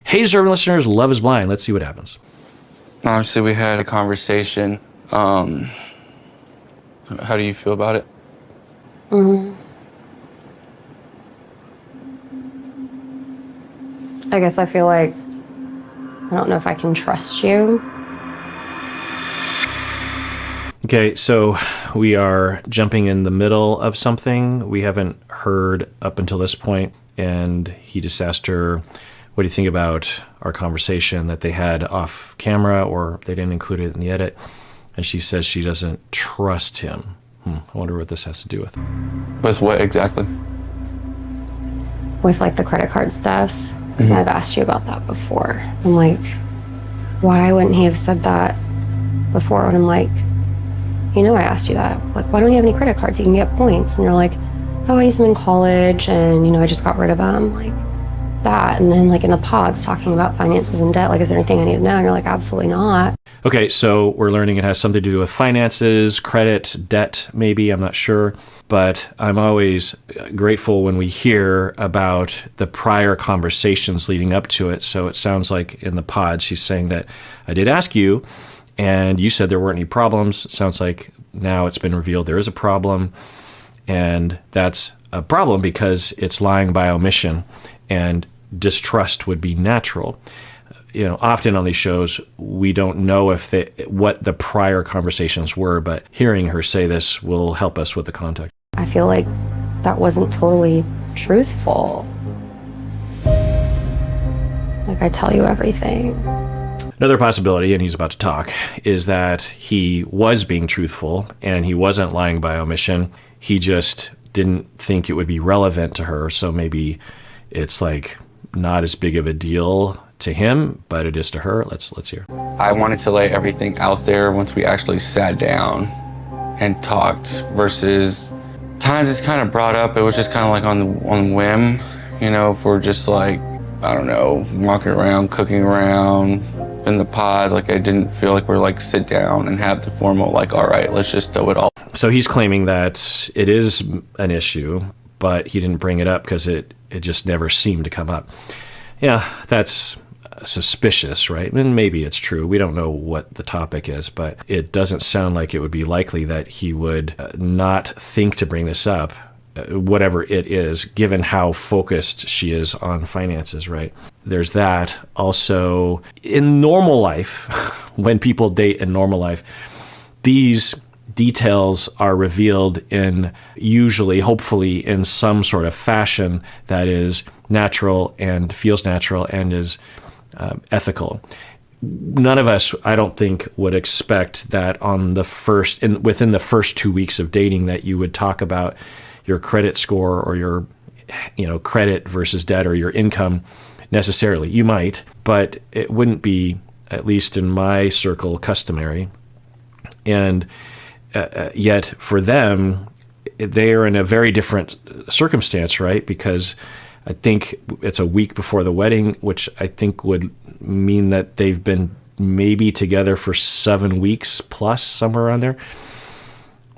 Hey, deserving listeners, Love is Blind. Let's see what happens. Obviously, we had a conversation. How do you feel about it? I guess I feel like I don't know if I can trust you. Okay, so we are jumping in the middle of something we haven't heard up until this point, and he just asked her, what do you think about our conversation that they had off camera, or they didn't include it in the edit? And she says she doesn't trust him. I wonder what this has to do with. With what exactly? With like the credit card stuff, because I've asked you about that before. I'm like, why wouldn't he have said that before? And I'm like, you know, I asked you that. Like, why don't you have any credit cards? You can get points. And you're like, oh, I used them in college, and you know, I just got rid of them. Like that. And then like in the pods talking about finances and debt, like, is there anything I need to know? And you're like, absolutely not. Okay, so we're learning it has something to do with finances, credit, debt, maybe, I'm not sure. But I'm always grateful when we hear about the prior conversations leading up to it. So it sounds like in the pod, she's saying that I did ask you, and you said there weren't any problems. It sounds like now it's been revealed there is a problem, and that's a problem because it's lying by omission, and distrust would be natural. You know, often on these shows, we don't know what the prior conversations were, but hearing her say this will help us with the context. I feel like that wasn't totally truthful. Like, I tell you everything. Another possibility, and he's about to talk, is that he was being truthful and he wasn't lying by omission. He just didn't think it would be relevant to her, so maybe it's like not as big of a deal to him, but it is to her. Let's hear. I wanted to lay everything out there once we actually sat down and talked, versus times it's kind of brought up. It was just kind of like on whim, you know, if we're just like, I don't know, walking around, cooking around in the pods. Like, I didn't feel like we're like sit down and have the formal, like, all right, let's just do it all. So he's claiming that it is an issue, but he didn't bring it up because it just never seemed to come up. Yeah, that's suspicious, right? And maybe it's true. We don't know what the topic is, but it doesn't sound like it would be likely that he would not think to bring this up, whatever it is, given how focused she is on finances, right? There's that. Also, in normal life, when people date in normal life, these details are revealed in usually, hopefully, in some sort of fashion that is natural and feels natural and is ethical. None of us, I don't think, would expect that within the first 2 weeks of dating that you would talk about your credit score or your, credit versus debt or your income necessarily. You might, but it wouldn't be, at least in my circle, customary. And yet for them, they are in a very different circumstance, right? Because I think it's a week before the wedding, which I think would mean that they've been maybe together for 7 weeks plus, somewhere around there.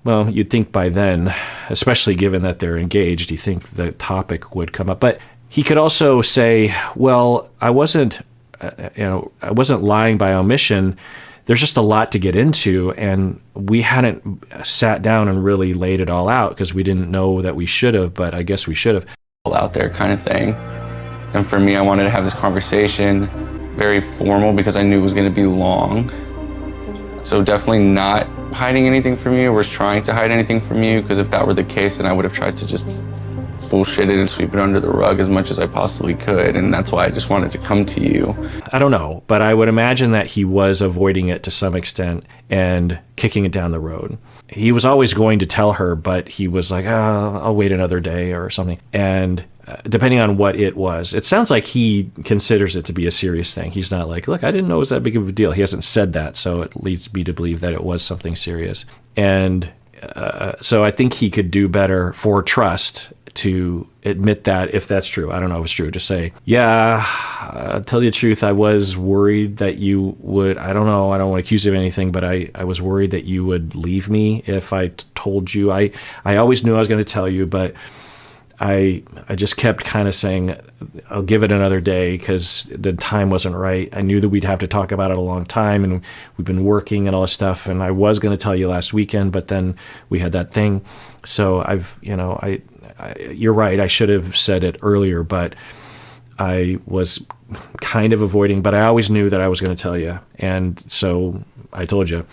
Well, you'd think by then, especially given that they're engaged, you think the topic would come up. But he could also say, well, I wasn't lying by omission. There's just a lot to get into, and we hadn't sat down and really laid it all out because we didn't know that we should have, but I guess we should have. Out there kind of thing. And for me, I wanted to have this conversation very formal because I knew it was going to be long. So definitely not hiding anything from you or trying to hide anything from you, because if that were the case, then I would have tried to just bullshit it and sweep it under the rug as much as I possibly could. And that's why I just wanted to come to you. I don't know, but I would imagine that he was avoiding it to some extent and kicking it down the road. He was always going to tell her, but he was like, I'll wait another day or something. And depending on what it was, it sounds like he considers it to be a serious thing. He's not like, look, I didn't know it was that big of a deal. He hasn't said that, so it leads me to believe that it was something serious. And so I think he could do better for trust to admit that, if that's true. I don't know if it's true. Just say, yeah, tell you the truth, I was worried that you would, I don't know, I don't want to accuse you of anything, but I was worried that you would leave me if I told you. I always knew I was going to tell you, but I just kept kind of saying, I'll give it another day because the time wasn't right. I knew that we'd have to talk about it a long time, and we've been working and all this stuff. And I was going to tell you last weekend, but then we had that thing. So you're right. I should have said it earlier, but I was kind of avoiding, but I always knew that I was going to tell you. And so I told you.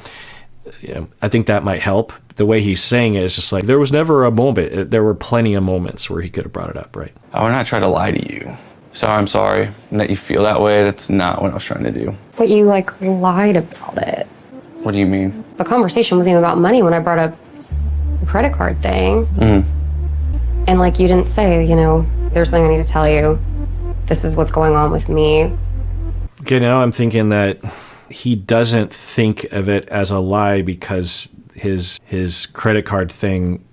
I think that might help. The way he's saying it is just like, there was never a moment. There were plenty of moments where he could have brought it up, right? I would not try to lie to you. So I'm sorry that you feel that way. That's not what I was trying to do. But you lied about it. What do you mean? The conversation wasn't even about money when I brought up the credit card thing. And you didn't say, there's something I need to tell you. This is what's going on with me. Okay, now I'm thinking that he doesn't think of it as a lie because his credit card thing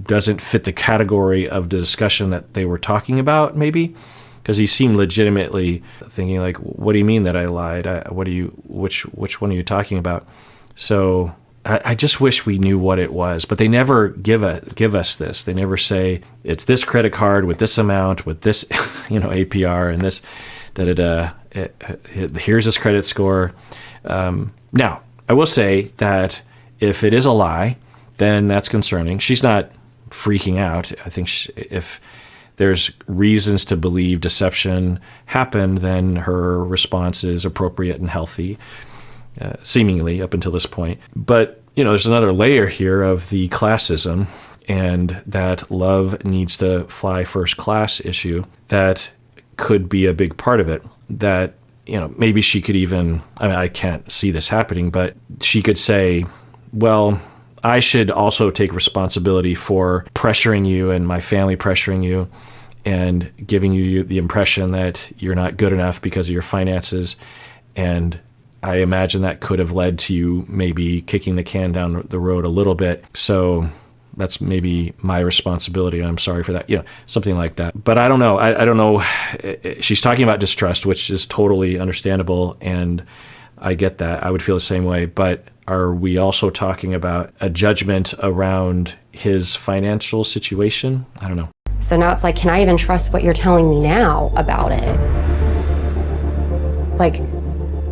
doesn't fit the category of the discussion that they were talking about, maybe, because he seemed legitimately thinking what do you mean that I lied? Which one are you talking about? So I just wish we knew what it was, but they never give us this. They never say it's this credit card with this amount, with this, APR and this, here's his credit score. Now, I will say that if it is a lie, then that's concerning. She's not freaking out. I think if there's reasons to believe deception happened, then her response is appropriate and healthy, seemingly up until this point. But, there's another layer here of the classism and that love needs to fly first class issue that could be a big part of it. That, maybe she could even, I can't see this happening, but she could say, well, I should also take responsibility for pressuring you and my family pressuring you and giving you the impression that you're not good enough because of your finances. And I imagine that could have led to you maybe kicking the can down the road a little bit. So that's maybe my responsibility. I'm sorry for that, something like that. But I don't know. I don't know. She's talking about distrust, which is totally understandable. And I get that. I would feel the same way. But are we also talking about a judgment around his financial situation? I don't know. So now it's can I even trust what you're telling me now about it?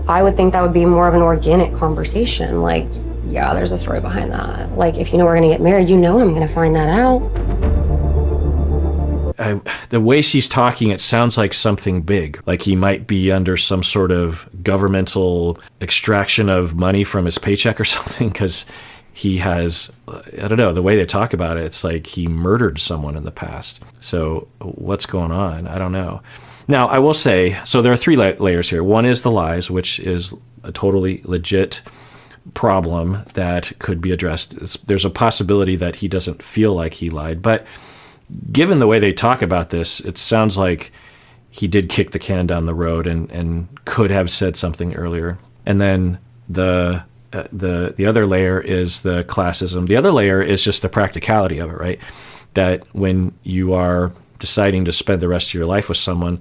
I would think that would be more of an organic conversation. Yeah, there's a story behind that. If we're going to get married, I'm going to find that out. The way she's talking, it sounds like something big. He might be under some sort of governmental extraction of money from his paycheck or something, because he has, I don't know, the way they talk about it, it's like he murdered someone in the past. So what's going on? I don't know. Now, I will say, so there are three layers here. One is the lies, which is a totally legit problem that could be addressed. There's a possibility that he doesn't feel like he lied. But given the way they talk about this, it sounds like he did kick the can down the road and could have said something earlier. And then the other layer is the classism. The other layer is just the practicality of it, right? That when you are deciding to spend the rest of your life with someone,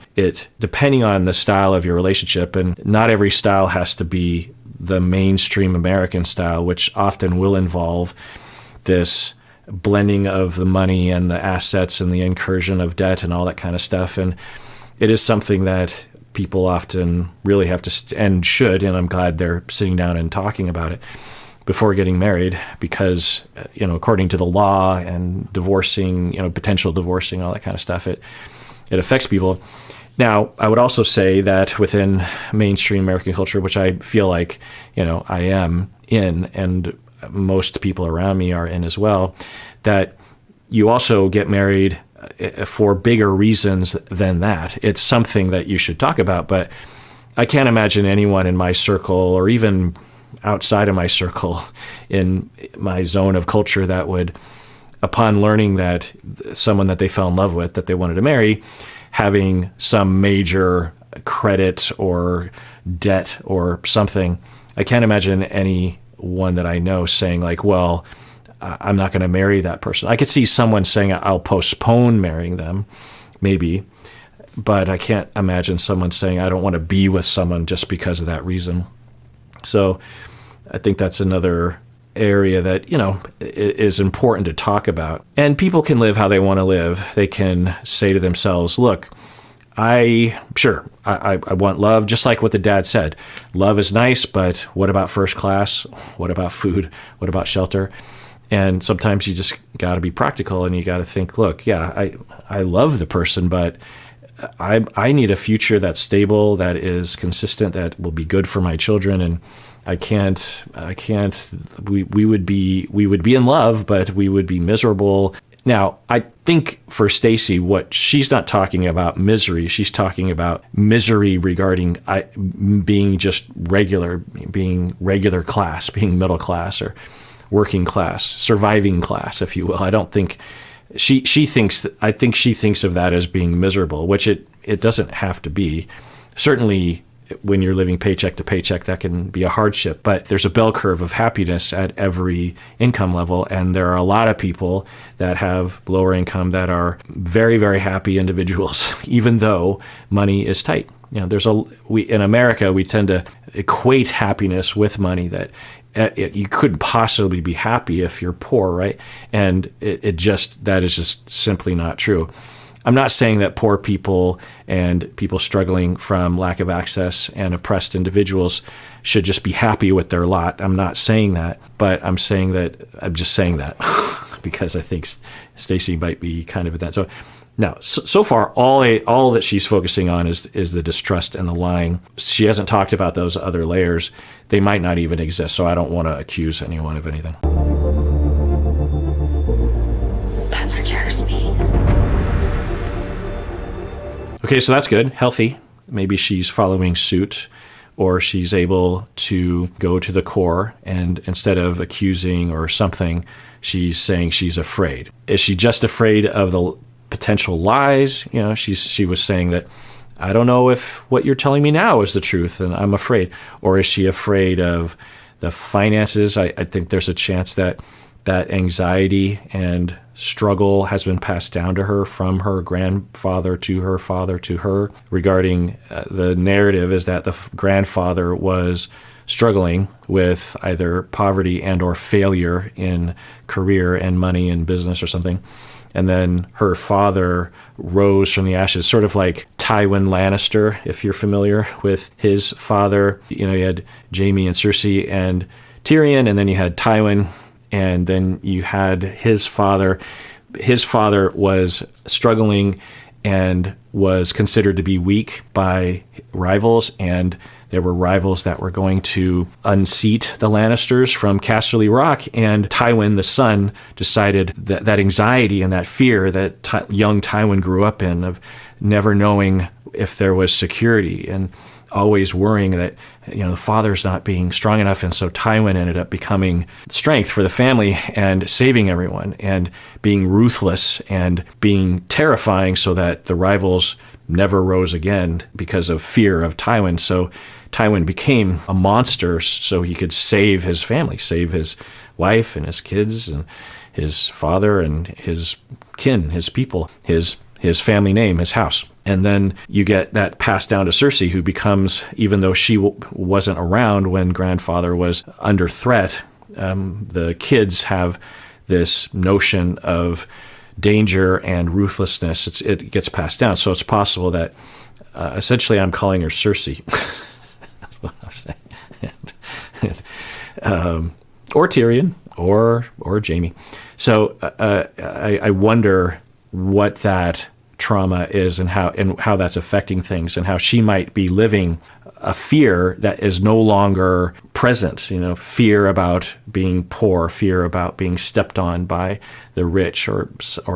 depending on the style of your relationship, and not every style has to be the mainstream American style, which often will involve this blending of the money and the assets and the incursion of debt and all that kind of stuff. And it is something that people often really have to and should, and I'm glad they're sitting down and talking about it before getting married, because according to the law and divorcing, potential divorcing, all that kind of stuff, it affects people. Now, I would also say that within mainstream American culture, which I feel like I am in, and most people around me are in as well, that you also get married for bigger reasons than that. It's something that you should talk about, but I can't imagine anyone in my circle or even outside of my circle in my zone of culture that would, upon learning that someone that they fell in love with, that they wanted to marry, having some major credit or debt or something, I can't imagine anyone that I know saying well, I'm not going to marry that person. I could see someone saying I'll postpone marrying them, maybe, but I can't imagine someone saying I don't want to be with someone just because of that reason. So I think that's another area that, is important to talk about. And people can live how they want to live. They can say to themselves, look, I want love, just like what the dad said. Love is nice, but what about first class? What about food? What about shelter? And sometimes you just got to be practical, and you got to think, look, yeah, I love the person, but I need a future that's stable, that is consistent, that will be good for my children. And I can't, we would be in love, but we would be miserable. Now, I think for Stacy, what she's not talking about misery, she's talking about misery regarding being just being regular class, being middle class or working class, surviving class, if you will. I don't think she thinks of that as being miserable, which it doesn't have to be. Certainly, when you're living paycheck to paycheck, that can be a hardship, but there's a bell curve of happiness at every income level. And there are a lot of people that have lower income that are very, very happy individuals, even though money is tight. In America, we tend to equate happiness with money, that you couldn't possibly be happy if you're poor, right? And that is just simply not true. I'm not saying that poor people and people struggling from lack of access and oppressed individuals should just be happy with their lot. I'm not saying that, but I'm just saying that because I think Stacy might be kind of at that. So now, so far, all that she's focusing on is the distrust and the lying. She hasn't talked about those other layers. They might not even exist, so I don't want to accuse anyone of anything. That scares me. Okay, so that's good, healthy. Maybe she's following suit, or she's able to go to the core, and instead of accusing or something, she's saying she's afraid. Is she just afraid of the potential lies? She was saying that, I don't know if what you're telling me now is the truth, and I'm afraid. Or is she afraid of the finances? I think there's a chance that anxiety and struggle has been passed down to her from her grandfather to her father to her. Regarding the narrative is that the grandfather was struggling with either poverty and or failure in career and money and business or something. And then her father rose from the ashes, sort of like Tywin Lannister, if you're familiar with his father. You had Jaime and Cersei and Tyrion, and then you had Tywin, and then you had his father. His father was struggling and was considered to be weak by rivals, and there were rivals that were going to unseat the Lannisters from Casterly Rock, and Tywin, the son, decided that anxiety and that fear that young Tywin grew up in, of never knowing if there was security and always worrying that the father's not being strong enough. And so Tywin ended up becoming strength for the family and saving everyone and being ruthless and being terrifying, so that the rivals never rose again because of fear of Tywin. So Tywin became a monster so he could save his family, save his wife and his kids and his father and his kin, his people, his family name, his house. And then you get that passed down to Cersei, who becomes, even though she wasn't around when grandfather was under threat, the kids have this notion of danger and ruthlessness. It gets passed down. So it's possible that essentially I'm calling her Cersei. That's what I'm saying. Or Tyrion, or Jaime. So I wonder what that trauma is and how that's affecting things, and how she might be living a fear that is no longer present, fear about being poor, fear about being stepped on by the rich or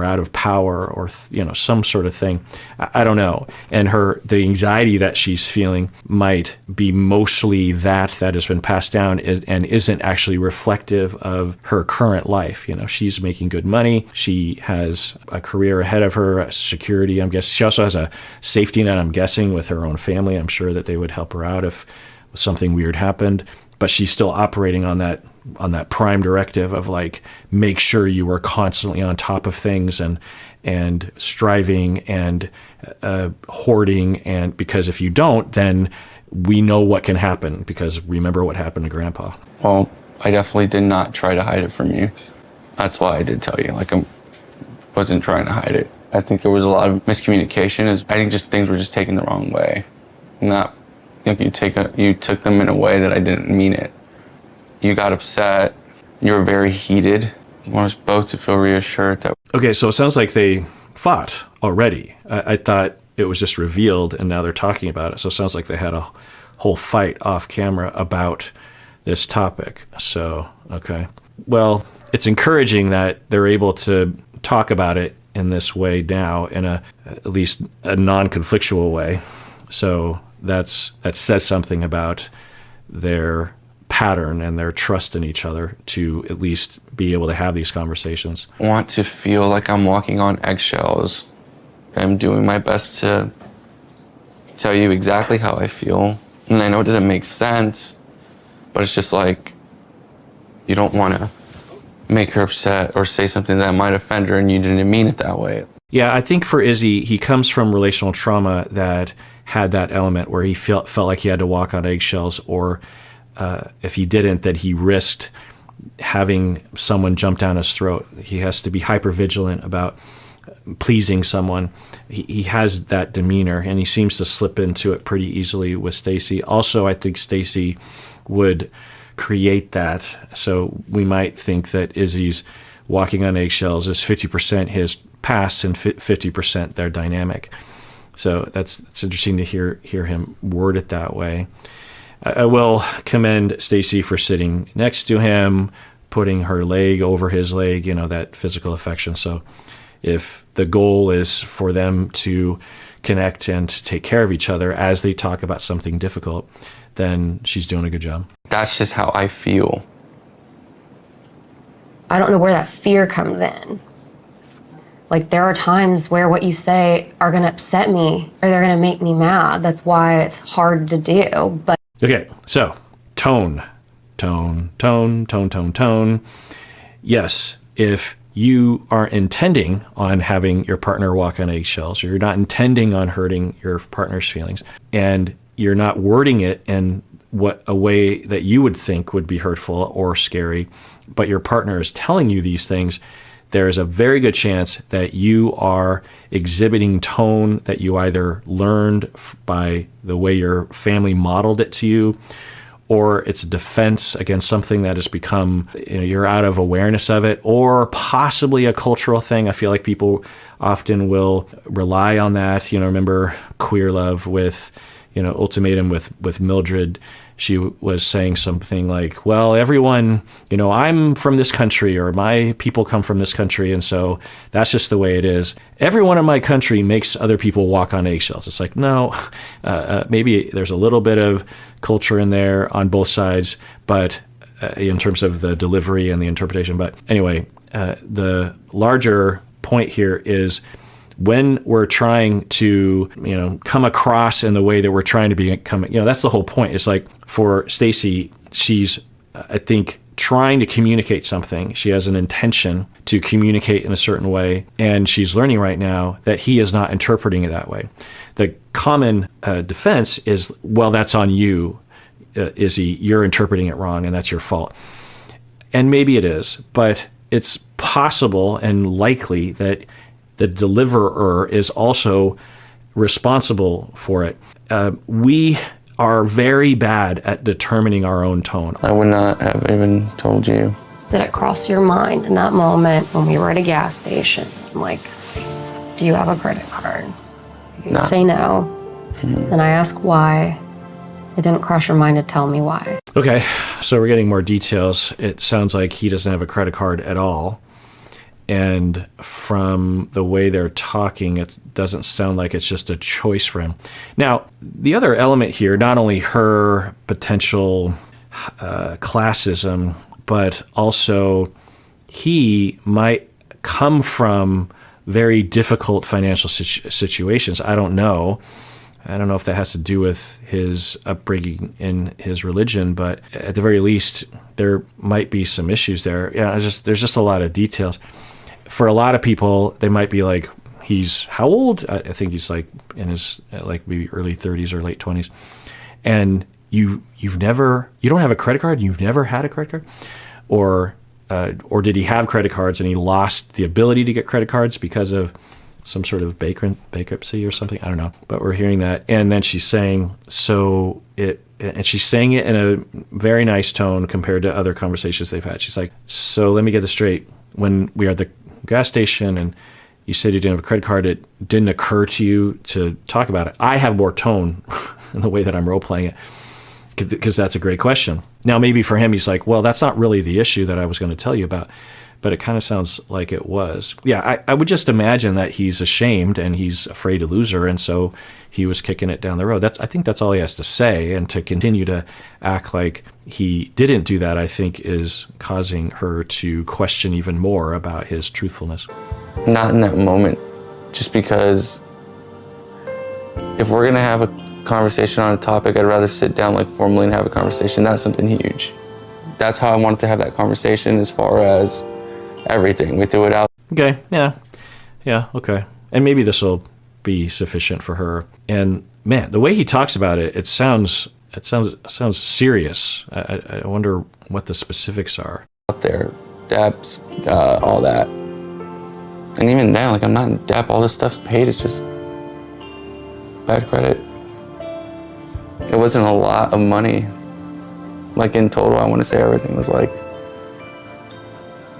out of power, or some sort of thing. I don't know. And the anxiety that she's feeling might be mostly that has been passed down and isn't actually reflective of her current life. She's making good money. She has a career ahead of her, security, I'm guessing. She also has a safety net, I'm guessing, with her own family. I'm sure that they would help her out if something weird happened. But she's still operating on that prime directive of make sure you are constantly on top of things and striving and hoarding, and because if you don't, then we know what can happen, because remember what happened to Grandpa. Well, I definitely did not try to hide it from you. That's why I did tell you. Like, I wasn't trying to hide it. I think there was a lot of miscommunication. I think just things were just taken the wrong way. Not, I think you took them in a way that I didn't mean it. You got upset. You were very heated. I want us both to feel reassured that. Okay, so it sounds like they fought already. I thought it was just revealed, and now they're talking about it. So it sounds like they had a whole fight off camera about this topic. So, okay. Well, it's encouraging that they're able to talk about it in this way now, in at least a non-conflictual way. So that says something about their pattern and their trust in each other to at least be able to have these conversations. I want to feel like I'm walking on eggshells. I'm doing my best to tell you exactly how I feel. And I know it doesn't make sense, but it's just like, you don't want to make her upset or say something that might offend her and you didn't mean it that way. Yeah, I think for Izzy, he comes from relational trauma that had that element where he felt like he had to walk on eggshells, or if he didn't, that he risked having someone jump down his throat. He has to be hypervigilant about pleasing someone. He has that demeanor, and he seems to slip into it pretty easily with Stacy. Also, I think Stacy would create that. So we might think that Izzy's walking on eggshells is 50% his past and 50% their dynamic. So it's interesting to hear him word it that way. I will commend Stacy for sitting next to him, putting her leg over his leg, that physical affection. So if the goal is for them to connect and to take care of each other as they talk about something difficult, then she's doing a good job. That's just how I feel. I don't know where that fear comes in. Like, there are times where what you say are going to upset me or they're going to make me mad. That's why it's hard to do. But okay, so tone. Yes, if you are intending on having your partner walk on eggshells, or you're not intending on hurting your partner's feelings, and you're not wording it in a way that you would think would be hurtful or scary, but your partner is telling you these things, there's a very good chance that you are exhibiting tone that you either learned by the way your family modeled it to you, or it's a defense against something that has become, you're out of awareness of it, or possibly a cultural thing. I feel like people often will rely on that. Remember Queer Love with, Ultimatum with Mildred. She was saying something like, well, everyone, I'm from this country, or my people come from this country, and so that's just the way it is. Everyone in my country makes other people walk on eggshells. It's like, no, maybe there's a little bit of culture in there on both sides, but in terms of the delivery and the interpretation. But anyway, the larger point here is, when we're trying to, come across in the way that we're trying to become, that's the whole point. It's like, for Stacy, she's, I think, trying to communicate something. She has an intention to communicate in a certain way, and she's learning right now that he is not interpreting it that way. The common defense is, well, that's on you, Izzy. You're interpreting it wrong, and that's your fault. And maybe it is, but it's possible and likely that the deliverer is also responsible for it. We are very bad at determining our own tone. I would not have even told you. did it cross your mind in that moment when we were at a gas station? I'm like, do you have a credit card? You No. say no. And I ask why. It didn't cross your mind to tell me why. Okay, so we're getting more details. It sounds like he doesn't have a credit card at all. And from the way they're talking, it doesn't sound like it's just a choice for him. Now, the other element here, not only her potential classism, but also he might come from very difficult financial situations. I don't know if that has to do with his upbringing in his religion, but at the very least, there might be some issues there. Yeah, there's just a lot of details. For a lot of people, they might be like, he's how old? I think he's like in his like maybe early 30s or late 20s. And you don't have a credit card? You've never had a credit card? Or did he have credit cards and he lost the ability to get credit cards because of some sort of bankruptcy or something? I don't know. But we're hearing that. And then she's saying, and she's saying it in a very nice tone compared to other conversations they've had. She's like, so let me get this straight. When we were at the gas station and you said you didn't have a credit card, it didn't occur to you to talk about it. I have more tone in the way that I'm role-playing it, because that's a great question. Now, maybe for him, he's like, well, that's not really the issue that I was going to tell you about, but it kind of sounds like it was. Yeah, I would just imagine that he's ashamed and he's afraid to lose her, and so he was kicking it down the road. I think that's all he has to say, and to continue to act like he didn't do that, I think, is causing her to question even more about his truthfulness. Not in that moment, just because if we're gonna have a conversation on a topic, I'd rather sit down like formally and have a conversation, not something huge. That's how I wanted to have that conversation as far as everything. We threw it out. Okay, yeah, okay. And maybe this will be sufficient for her. And man, the way he talks about it, it sounds serious. I wonder what the specifics are. Out there, debts, all that. And even then, like, I'm not in debt. All this stuff's paid. It's just bad credit. It wasn't a lot of money. Like, in total, I want to say everything was like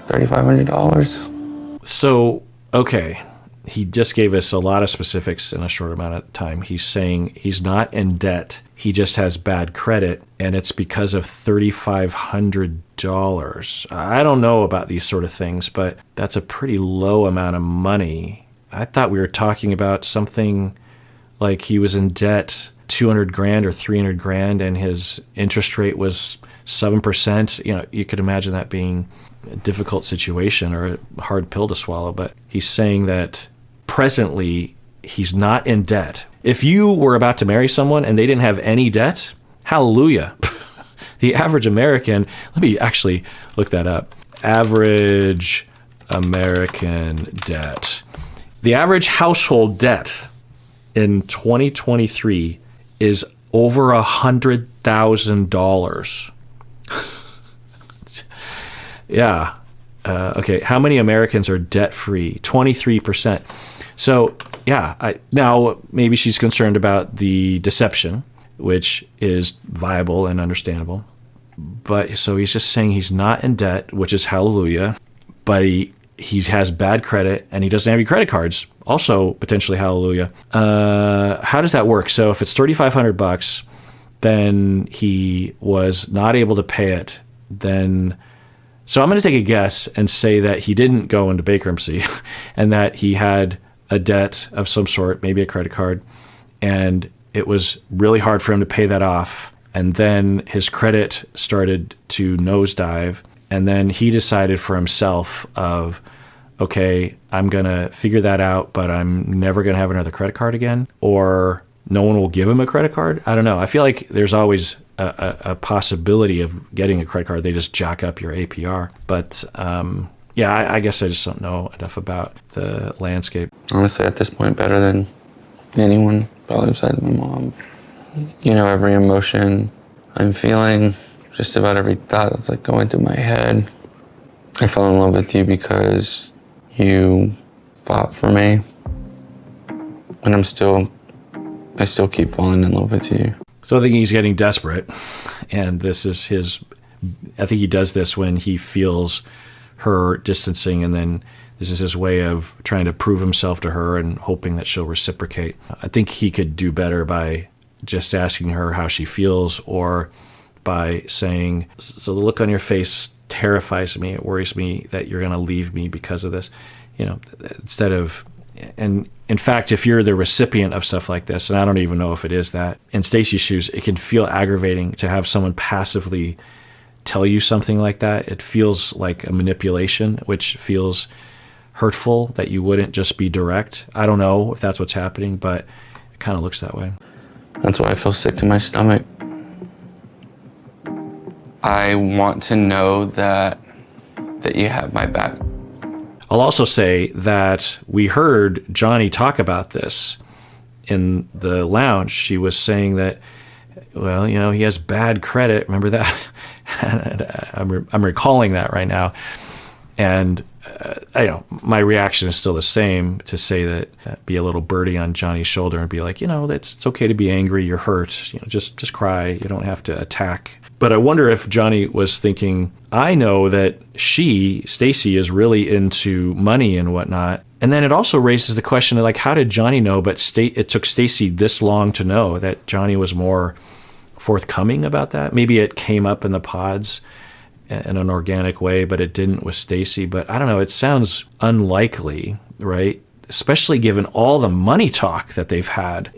$3,500. So, okay, he just gave us a lot of specifics in a short amount of time. He's saying he's not in debt. He just has bad credit, and it's because of $3,500. I don't know about these sort of things, but that's a pretty low amount of money. I thought we were talking about something like he was in debt $200,000 or $300,000, and his interest rate was 7%. You know, you could imagine that being a difficult situation or a hard pill to swallow. But he's saying that presently he's not in debt. If you were about to marry someone and they didn't have any debt, hallelujah. The average American, let me actually look that up. Average American debt. The average household debt in 2023 is over $100,000. Yeah. Okay. How many Americans are debt free? 23%. So yeah. Now maybe she's concerned about the deception, which is viable and understandable. But so he's just saying he's not in debt, which is hallelujah. But he has bad credit and he doesn't have any credit cards. Also potentially hallelujah. How does that work? So if it's $3,500, then he was not able to pay it. So I'm going to take a guess and say that he didn't go into bankruptcy and that he had a debt of some sort, maybe a credit card, and it was really hard for him to pay that off. And then his credit started to nosedive. And then he decided for himself of, okay, I'm going to figure that out, but I'm never going to have another credit card again. Or no one will give him a credit card. I don't know. I feel like there's always a possibility of getting a credit card. They just jack up your APR. But yeah, I guess I just don't know enough about the landscape. Honestly, at this point, better than anyone, probably besides my mom. You know, every emotion I'm feeling, just about every thought that's like going through my head. I fell in love with you because you fought for me. And I still keep falling in love with you. So I think he's getting desperate. And this is I think he does this when he feels her distancing, and then this is his way of trying to prove himself to her and hoping that she'll reciprocate. I think he could do better by just asking her how she feels, or by saying, so the look on your face terrifies me. It worries me that you're going to leave me because of this. You know, instead of, and in fact, if you're the recipient of stuff like this, and I don't even know if it is that, in Stacy's shoes, it can feel aggravating to have someone passively tell you something like that. It feels like a manipulation, which feels hurtful, that you wouldn't just be direct. I don't know if that's what's happening, but it kind of looks that way. That's why I feel sick to my stomach. I want to know that you have my back. I'll also say that we heard Johnny talk about this in the lounge. She was saying that well, you know, he has bad credit. Remember that? I'm recalling that right now. And my reaction is still the same, to say that, be a little birdie on Johnny's shoulder and be like, you know, it's okay to be angry. You're hurt. You know, just cry. You don't have to attack. But I wonder if Johnny was thinking, I know that Stacy, is really into money and whatnot. And then it also raises the question of, like, how did Johnny know? But it took Stacy this long to know that Johnny was more forthcoming about that. Maybe it came up in the pods in an organic way, but it didn't with Stacy. But I don't know. It sounds unlikely, right? Especially given all the money talk that they've had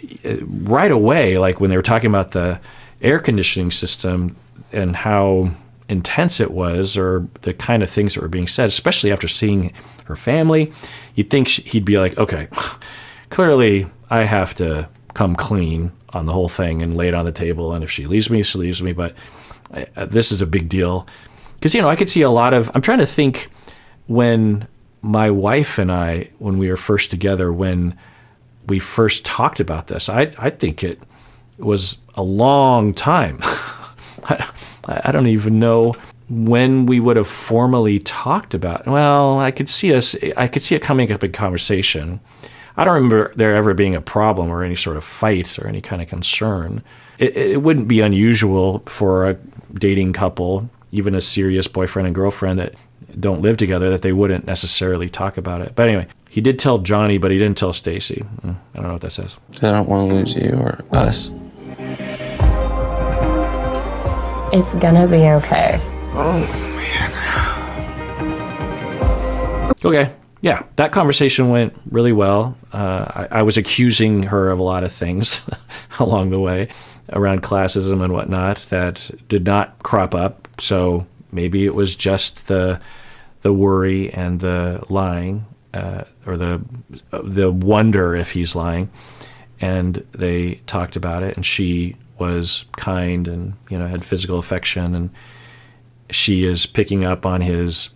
right away, like when they were talking about the air conditioning system and how intense it was, or the kind of things that were being said, especially after seeing her family. You'd think he'd be like, okay, clearly I have to come clean on the whole thing and lay it on the table. And if she leaves me, she leaves me. But this is a big deal. Because, I could see I'm trying to think when my wife and I, when we were first together, when we first talked about this, I think it was a long time. I don't even know when we would have formally talked about it. Well, I could see it coming up in conversation. I don't remember there ever being a problem or any sort of fight or any kind of concern. It wouldn't be unusual for a dating couple, even a serious boyfriend and girlfriend that don't live together, that they wouldn't necessarily talk about it. But anyway, he did tell Johnny, but he didn't tell Stacy. I don't know what that says. I don't want to lose you or us. It's gonna be okay. Oh, man. Okay. Yeah, that conversation went really well. I was accusing her of a lot of things along the way around classism and whatnot that did not crop up. So maybe it was just the worry and the lying, or the wonder if he's lying. And they talked about it, and she was kind and had physical affection, and she is picking up on his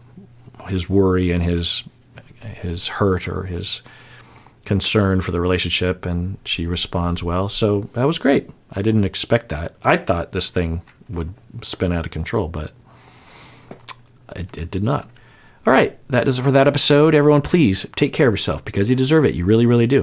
worry and his hurt or his concern for the relationship, and she responds well. So that was great. I didn't expect that. I thought this thing would spin out of control, but it did not. All right, that is it for that episode. Everyone, please take care of yourself, because you deserve it. You really, really do.